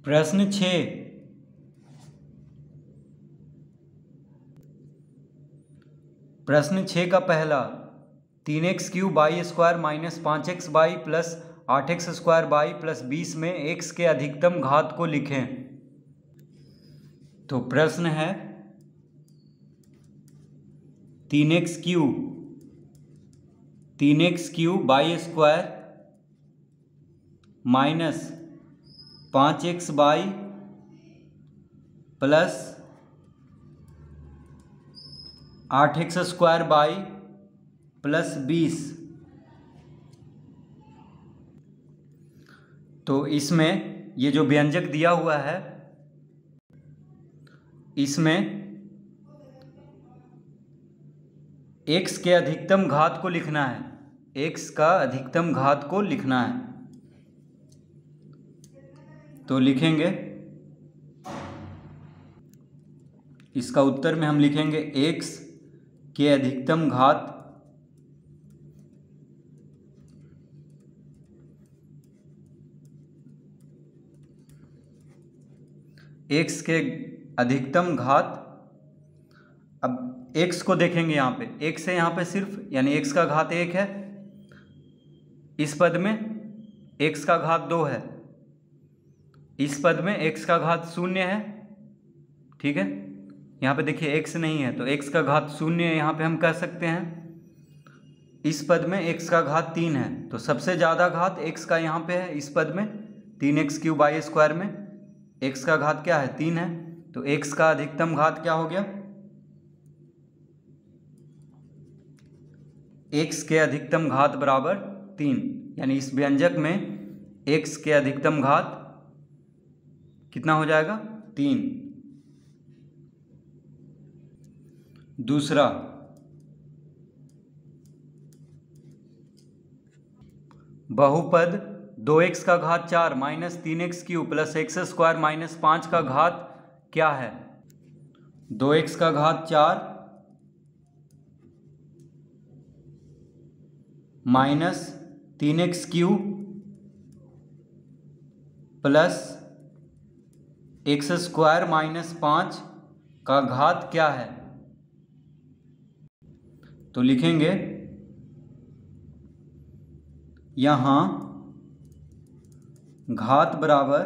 प्रश्न 6। प्रश्न 6 का पहला 3x³ Y square minus 5x Y plus 8x square Y plus 20 में x के अधिकतम घात को लिखें। तो प्रश्न है 3x³ Y square minus 5x Y plus 8x square Y plus 20। तो इसमें ये जो व्यंजक दिया हुआ है इसमें x के अधिकतम घात को लिखना है, x का अधिकतम घात को लिखना है। तो लिखेंगे, इसका उत्तर में हम लिखेंगे x के अधिकतम घात x के अधिकतम घात। अब x को देखेंगे, यहाँ पे x है, यहाँ पे सिर्फ यानी x का घात 1 है, इस पद में x का घात 2 है, इस पद में x का घात 0 है। ठीक है, यहाँ पे देखिए x नहीं है तो x का घात 0 यहाँ पे हम कह सकते हैं। इस पद में x का घात 3 है तो सबसे ज़्यादा घात x का यहाँ पे है, इस पद में 3x³ वाई स्क्वायर में x का घात क्या है 3 है, तो x का अधिकतम घात क्या हो गया, x के अधिकतम घात बराबर 3। यानी इस व्यंजक में x के अधिकतम घात कितना हो जाएगा 3। दूसरा बहुपद 2x का घात 4 minus 3x³ plus x square minus 5 का घात क्या है। 2x का घात 4 minus 3x³ plus x square minus 5 का घात क्या है। तो लिखेंगे यहाँ घात बराबर,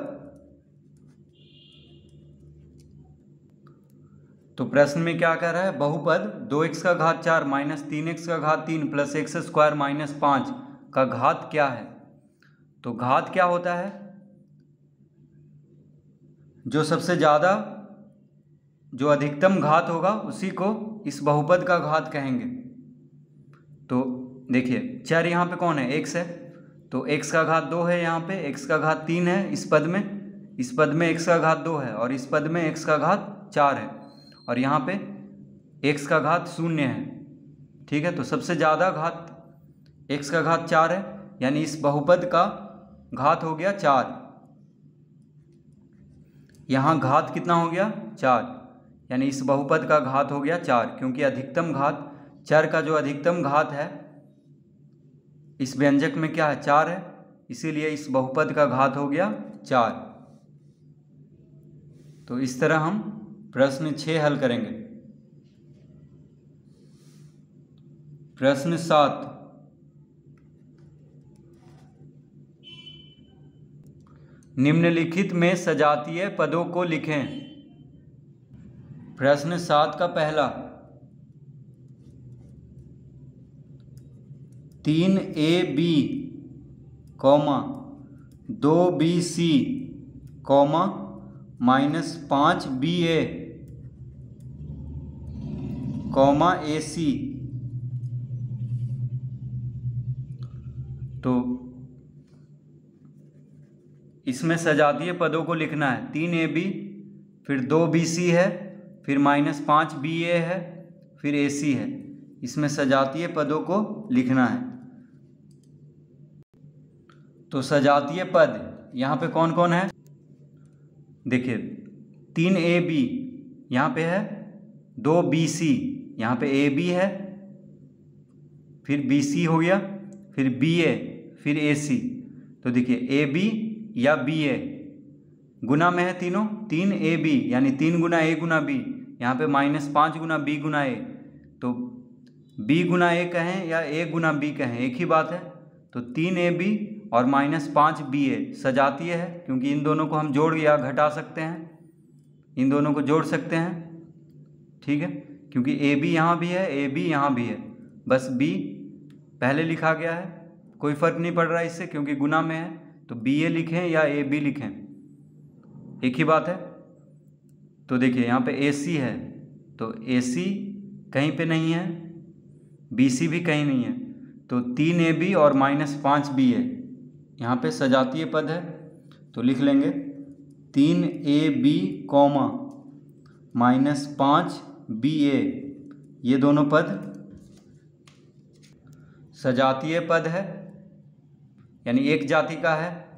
तो प्रश्न में क्या कह रहा है, बहुपद 2x का घात 4 माइनस 3x का घात 3 प्लस x स्क्वायर माइनस 5 का घात क्या है। तो घात क्या होता है, जो सबसे ज़्यादा जो अधिकतम घात होगा उसी को इस बहुपद का घात कहेंगे। तो देखिए चर यहाँ पे कौन है, x है, तो x का घात 2 है, यहाँ पे x का घात 3 है, इस पद में x का घात 2 है और इस पद में x का घात 4 है और यहाँ पे x का घात 0 है। ठीक है, तो सबसे ज़्यादा घात x का घात 4 है, यानी इस बहुपद का घात हो गया 4। यहाँ घात कितना हो गया 4, यानी इस बहुपद का घात हो गया 4, क्योंकि अधिकतम घात चर का जो अधिकतम घात है इस व्यंजक में क्या है 4 है, इसीलिए इस बहुपद का घात हो गया 4। तो इस तरह हम प्रश्न 6 हल करेंगे। प्रश्न 7 निम्नलिखित में सजातीय पदों को लिखें। प्रश्न 7 का पहला 3AB, 2BC, minus 5BA, AC। तो इसमें सजातीय पदों को लिखना है, 3AB फिर 2BC है फिर माइनस 5BA है फिर AC है, इसमें सजातीय पदों को लिखना है। तो सजातीय पद यहाँ पे कौन कौन है, देखिए 3AB यहाँ पे है, 2BC यहाँ पे AB है, फिर BC हो गया, फिर BA, फिर AC। तो देखिए AB या BA गुना में है तीनों, 3ab यानी 3 गुना a गुना b, यहाँ पे -5 गुना b गुना a, तो b गुना a कहें या a गुना b कहें एक ही बात है। तो 3ab और -5ba सजातीय है, क्योंकि इन दोनों को हम जोड़ या घटा सकते हैं, इन दोनों को जोड़ सकते हैं, ठीक है, क्योंकि ab यहाँ भी है ab यहाँ भी है, बस b पहले लिखा गया है, कोई फ़र्क नहीं पड़ रहा है इससे, क्योंकि गुना में है, तो ba लिखें या ab लिखें एक ही बात है। तो देखिए यहाँ पे AC है, तो AC कहीं पे नहीं है, BC भी कहीं नहीं है, तो 3AB और -5BA यहाँ पे सजातीय पद है। तो लिख लेंगे 3AB कॉमा -5BA, ये दोनों पद सजातीय पद है, यानी एक जाति का है।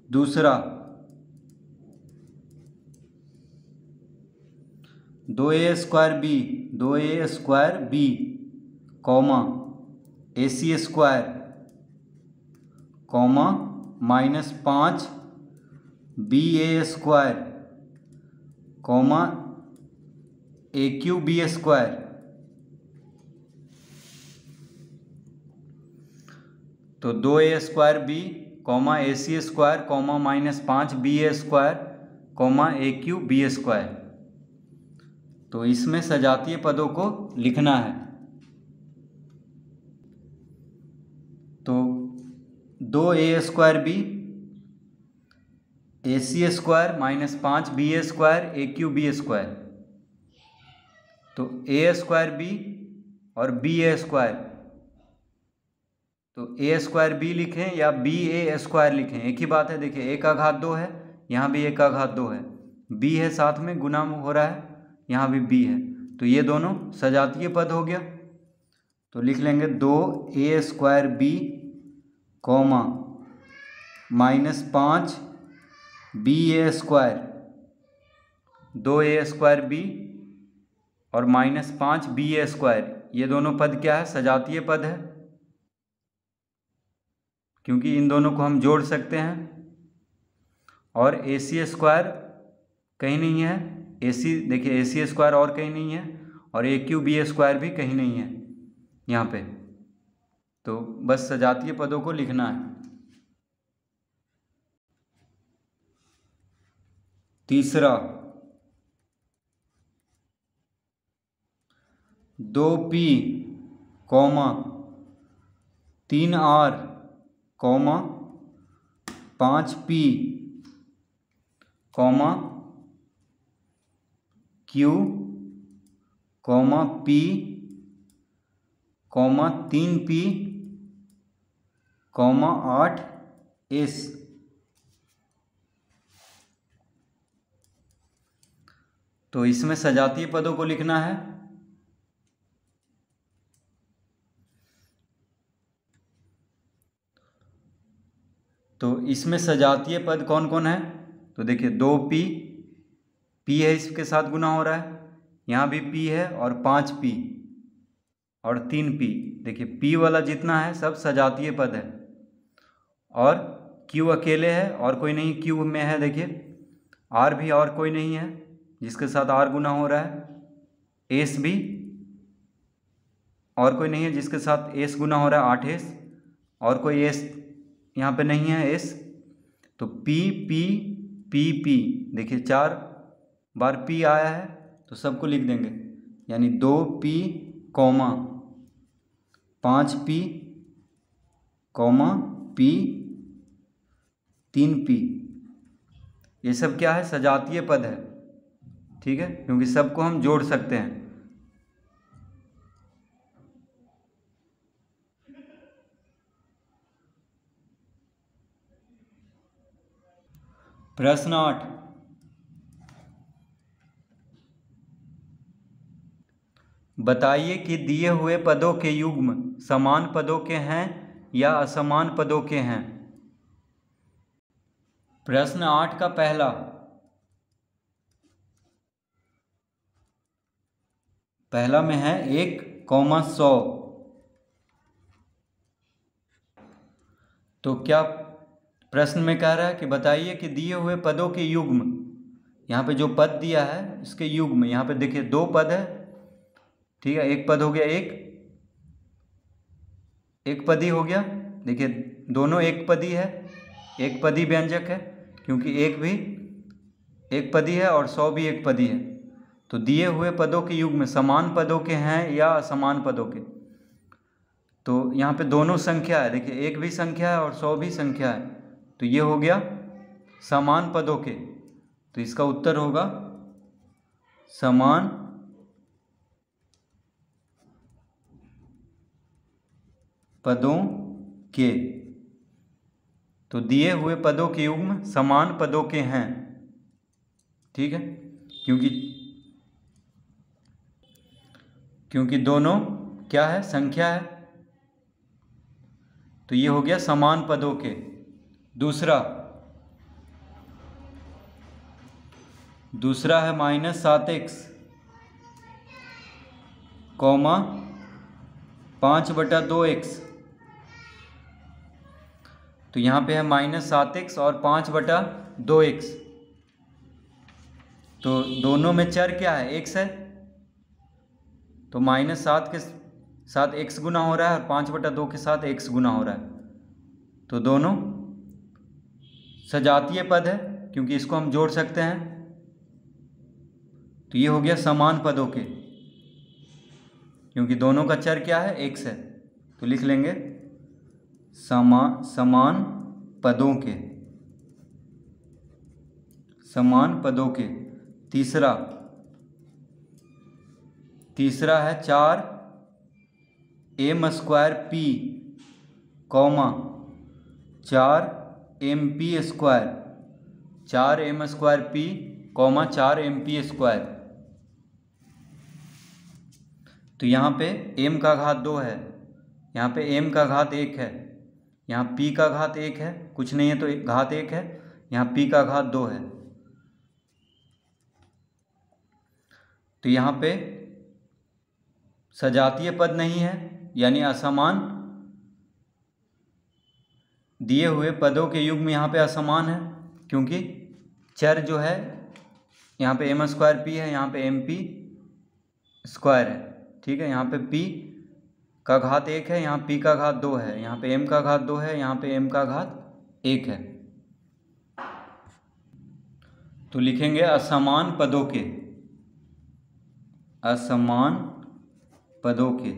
दूसरा, 2a square b comma AC square comma -5BA square comma AQB square. तो 2a square b comma AC square comma -5BA square comma AQB square. तो इसमें सजातीय पदों को लिखना है। तो 2a square b AC square -5BA square AQB square, तो a स्क्वायर b और BA स्क्वायर, तो a स्क्वायर b लिखें या BA स्क्वायर लिखें एक ही बात है। देखिए a का घात 2 है, यहाँ भी a का घात 2 है, b है साथ में गुना हो रहा है, यहाँ भी b है, तो ये दोनों सजातीय पद हो गया। तो लिख लेंगे 2a square b comma -5BA square, 2a square b और -5BA स्क्वायर, ये दोनों पद क्या है, सजातीय पद है, क्योंकि इन दोनों को हम जोड़ सकते हैं। और AC स्क्वायर कहीं नहीं है, AC देखिए AC स्क्वायर और कहीं नहीं है, और AQB स्क्वायर भी कहीं नहीं है यहाँ पे। तो बस सजातीय पदों को लिखना है। तीसरा, 2P comma 3R comma 5P comma Q comma P comma 3P comma 8S। तो इसमें सजातीय पदों को लिखना है। तो इसमें सजातीय पद कौन कौन है, तो देखिए 2P, P है इसके साथ गुना हो रहा है, यहाँ भी P है, और 5P और 3P। देखिए P वाला जितना है सब सजातीय पद है, और Q अकेले है और कोई नहीं, Q में है देखिए R भी और कोई नहीं है जिसके साथ R गुना हो रहा है, S भी और कोई नहीं है जिसके साथ S गुना हो रहा है 8S, और कोई S यहाँ पे नहीं है S। तो P P P P, देखिए 4 बार P आया है, तो सबको लिख देंगे, यानी 2P comma 5P comma P 3P, ये सब क्या है, सजातीय पद है, ठीक है, क्योंकि सबको हम जोड़ सकते हैं। प्रश्न 8, बताइए कि दिए हुए पदों के युग्म समान पदों के हैं या असमान पदों के हैं। प्रश्न 8 का पहला में है 1, 100। तो क्या प्रश्न में कह रहा है कि बताइए कि दिए हुए पदों के युग्म, यहाँ पे जो पद दिया है इसके युग्म, यहाँ पे देखिए दो पद है, ठीक है, एक पद हो गया, एक पदी हो गया, देखिए दोनों एक पदी है, एक पदी व्यंजक है क्योंकि एक भी एक पदी है और 100 भी एक पदी है। तो दिए हुए पदों के युग्म समान पदों के हैं या असमान पदों के, तो यहाँ पे दोनों संख्या है, देखिए एक भी संख्या है और 100 भी संख्या है, तो ये हो गया समान पदों के, तो इसका उत्तर होगा समान पदों के। तो दिए हुए पदों के युग्म समान पदों के हैं, ठीक है, क्योंकि दोनों क्या है, संख्या है, तो ये हो गया समान पदों के। दूसरा है -7x, 5/2x, तो यहाँ पे है -7x और 5/2x, तो दोनों में चर क्या है, x है, तो -7 के साथ x गुना हो रहा है और 5/2 के साथ x गुना हो रहा है, तो दोनों सजातीय पद है क्योंकि इसको हम जोड़ सकते हैं, तो ये हो गया समान पदों के, क्योंकि दोनों का चर क्या है, x है, तो लिख लेंगे समान पदों के। तीसरा है 4m² p, 4mp², 4m² p, 4mp², तो यहाँ पे m का घात 2 है, यहाँ पे m का घात 1 है, यहाँ p का घात 1 है, कुछ नहीं है तो घात 1 है, यहाँ p का घात 2 है, तो यहाँ पे सजातीय पद नहीं है यानी असमान, दिए हुए पदों के युग्म यहाँ पे असमान है क्योंकि चर जो है यहाँ पे m² p है, यहाँ पे mp² है, ठीक है, यहाँ पे p का घात 1 है, यहाँ p का घात 2 है, यहाँ पे m का घात 2 है, यहाँ पे m का घात 1 है, तो लिखेंगे असमान पदों के।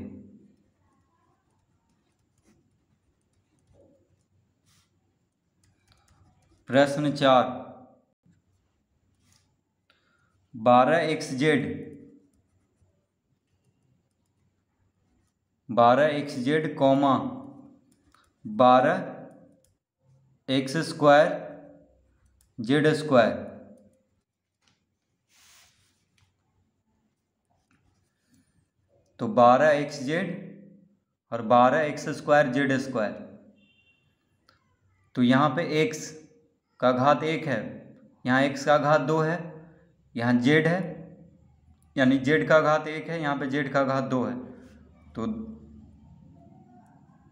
प्रश्न 4, 12xz, 12xz, 12x² z², तो 12xz और 12x² z², तो यहाँ पे x का घात 1 है, यहाँ x का घात 2 है, यहाँ z है यानी z का घात 1 है, यहाँ पे z का घात 2 है, तो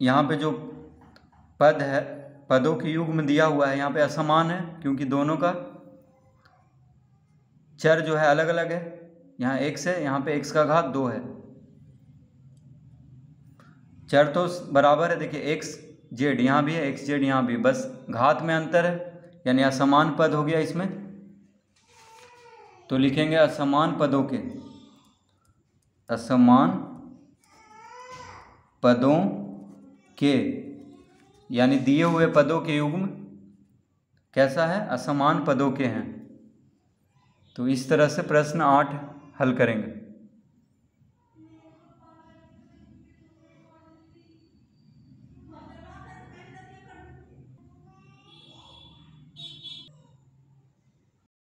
यहाँ पे जो पद है, पदों के युग्म दिया हुआ है यहाँ पे असमान है क्योंकि दोनों का चर जो है अलग अलग है, यहाँ x है, यहाँ पे x का घात 2 है, चर तो बराबर है, देखिए x z यहाँ भी है, x z यहाँ भी, बस घात में अंतर है यानी असमान पद हो गया इसमें, तो लिखेंगे असमान पदों के, यानी दिए हुए पदों के युग्म कैसा है, असमान पदों के हैं। तो इस तरह से प्रश्न 8 हल करेंगे।